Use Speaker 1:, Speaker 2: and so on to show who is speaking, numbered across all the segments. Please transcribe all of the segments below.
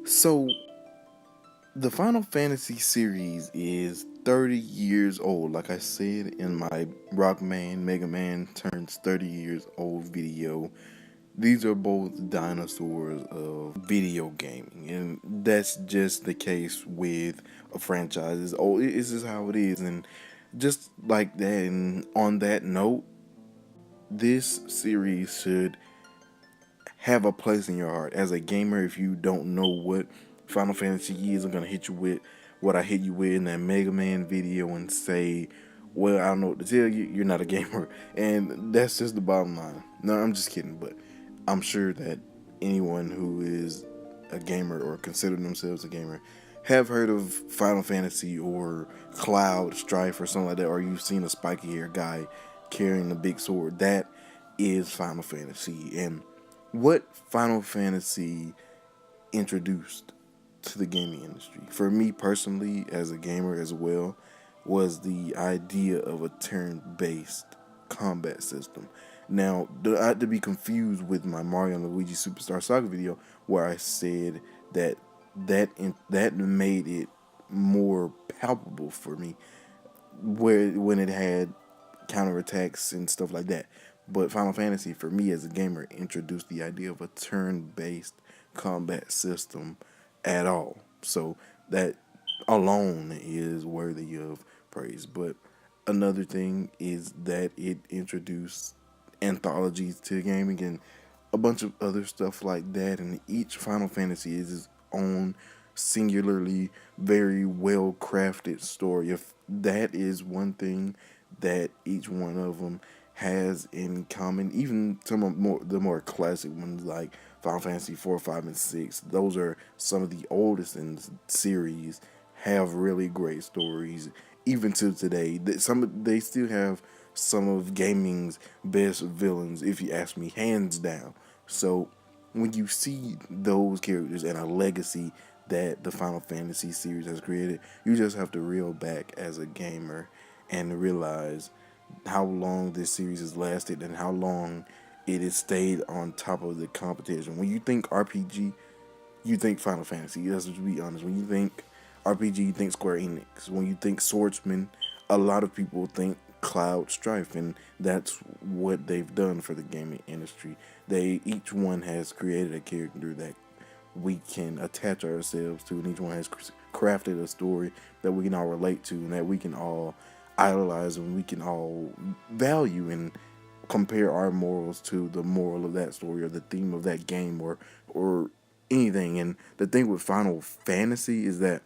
Speaker 1: So, the Final Fantasy series is 30 years old. Like I said in my Rockman Mega Man turns 30 years old video, these are both dinosaurs of video gaming, and that's just the case with a franchise. This is how it is, and just like that. And on that note, this series should have a place in your heart. As a gamer, if you don't know what Final Fantasy is, I'm gonna hit you with what I hit you with in that Mega Man video and say, well, I don't know what to tell you, you're not a gamer. And that's just the bottom line. No, I'm just kidding, but I'm sure that anyone who is a gamer or consider themselves a gamer have heard of Final Fantasy or Cloud Strife or something like that, or you've seen a spiky haired guy carrying a big sword. That is Final Fantasy. And what Final Fantasy introduced to the gaming industry, for me personally, as a gamer as well, was the idea of a turn-based combat system. Now, not to be confused with my Mario and Luigi Superstar Saga video, where I said that that made it more palpable for me, where when it had counterattacks and stuff like that. But Final Fantasy, for me as a gamer, introduced the idea of a turn-based combat system at all. So that alone is worthy of praise. But another thing is that it introduced anthologies to gaming and a bunch of other stuff like that. And each Final Fantasy is its own singularly very well crafted story. If that is one thing that each one of them has in common, even some of the more classic ones like Final Fantasy 4, 5, and 6, those are some of the oldest in the series, have really great stories. Even to today, they still have some of gaming's best villains, if you ask me, hands down. So when you see those characters and a legacy that the Final Fantasy series has created, you just have to reel back as a gamer and realize how long this series has lasted and how long it has stayed on top of the competition. When you think RPG, you think Final Fantasy. Let's just be honest. When you think RPG, you think Square Enix. When you think Swordsman, a lot of people think Cloud Strife, and that's what they've done for the gaming industry. They each one has created a character that we can attach ourselves to, and each one has crafted a story that we can all relate to, and that we can all idolize, and we can all value and compare our morals to the moral of that story or the theme of that game or anything. And the thing with Final Fantasy is that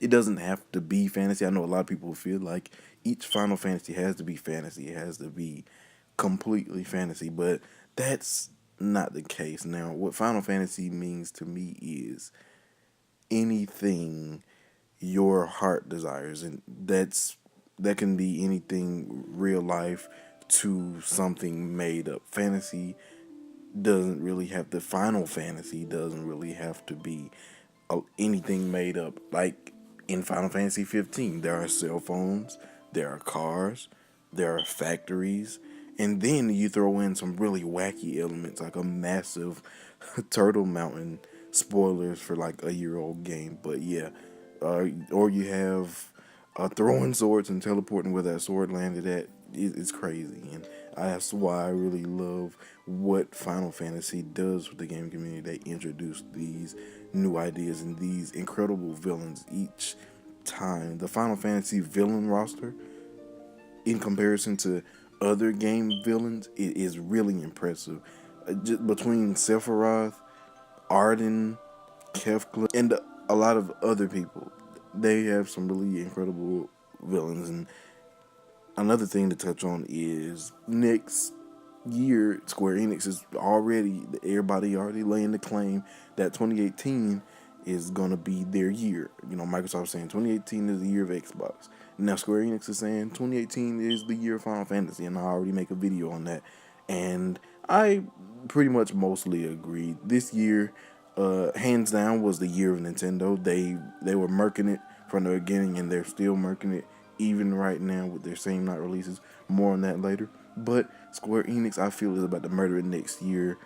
Speaker 1: it doesn't have to be fantasy. I know a lot of people feel like each Final Fantasy has to be fantasy. It has to be completely fantasy, but that's not the case. Now, what Final Fantasy means to me is anything your heart desires, and that can be anything real life to something made up. Fantasy doesn't really have the Final Fantasy doesn't really have to be anything made up. Like in Final Fantasy 15, there are cell phones, there are cars, there are factories, and then you throw in some really wacky elements like a massive Turtle Mountain. Spoilers for like a year old game, but yeah, or you have throwing swords and teleporting where that sword landed at. It's crazy, and that's why I really love what Final Fantasy does with the gaming community. They introduce these new ideas and these incredible villains each time. The Final Fantasy villain roster, in comparison to other game villains, it is really impressive. Just between Sephiroth, Arden, Kefka, and a lot of other people, they have some really incredible villains. And another thing to touch on is next year, Square Enix is already, everybody already laying the claim that 2018 is going to be their year. You know, Microsoft saying 2018 is the year of Xbox. Now Square Enix is saying 2018 is the year of Final Fantasy, and I already make a video on that. And I pretty much mostly agree. This year, hands down, was the year of Nintendo. They were murking it from the beginning, and they're still murking it even right now with their same night releases. More on that later. But Square Enix, I feel, is about to murder it next year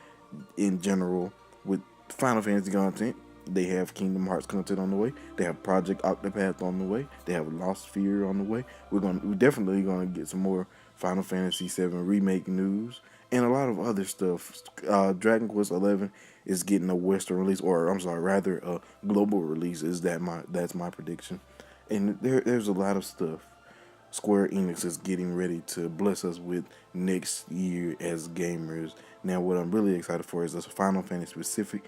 Speaker 1: in general with Final Fantasy content. They have Kingdom Hearts content on the way. They have Project Octopath on the way. They have Lost Sphear on the way. We're definitely gonna get some more Final Fantasy VII remake news and a lot of other stuff. Dragon Quest XI is getting a Western release, or I'm sorry, rather a global release. That's my prediction. And there's a lot of stuff Square Enix is getting ready to bless us with next year as gamers. Now, what I'm really excited for is this Final Fantasy specific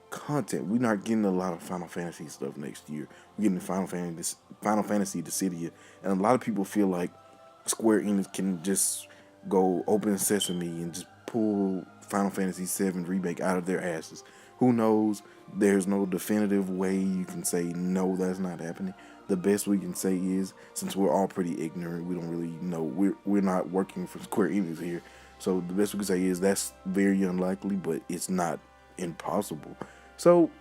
Speaker 1: content. We're not getting a lot of Final Fantasy stuff next year. We're getting Final Fantasy Dissidia, and a lot of people feel like Square Enix can just go open sesame and just pull Final Fantasy VII remake out of their asses. Who knows? There's no definitive way you can say no, that's not happening. The best we can say is, since we're all pretty ignorant, we don't really know. We're not working for Square Enix here, so the best we can say is that's very unlikely, but it's not impossible. So,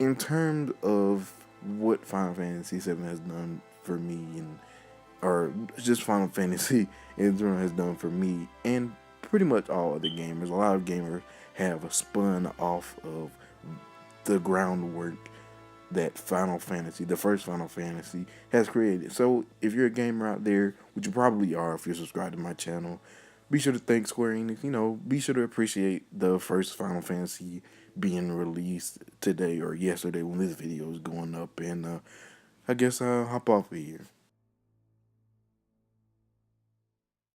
Speaker 1: in terms of what Final Fantasy VII has done for me, and or just Final Fantasy in general has done for me, and pretty much all other gamers, a lot of gamers have spun off of the groundwork that Final Fantasy, the first Final Fantasy, has created. So if you're a gamer out there, which you probably are if you're subscribed to my channel, be sure to thank Square Enix. Be sure to appreciate the first Final Fantasy being released today or yesterday when this video is going up. And I guess I'll hop off of here.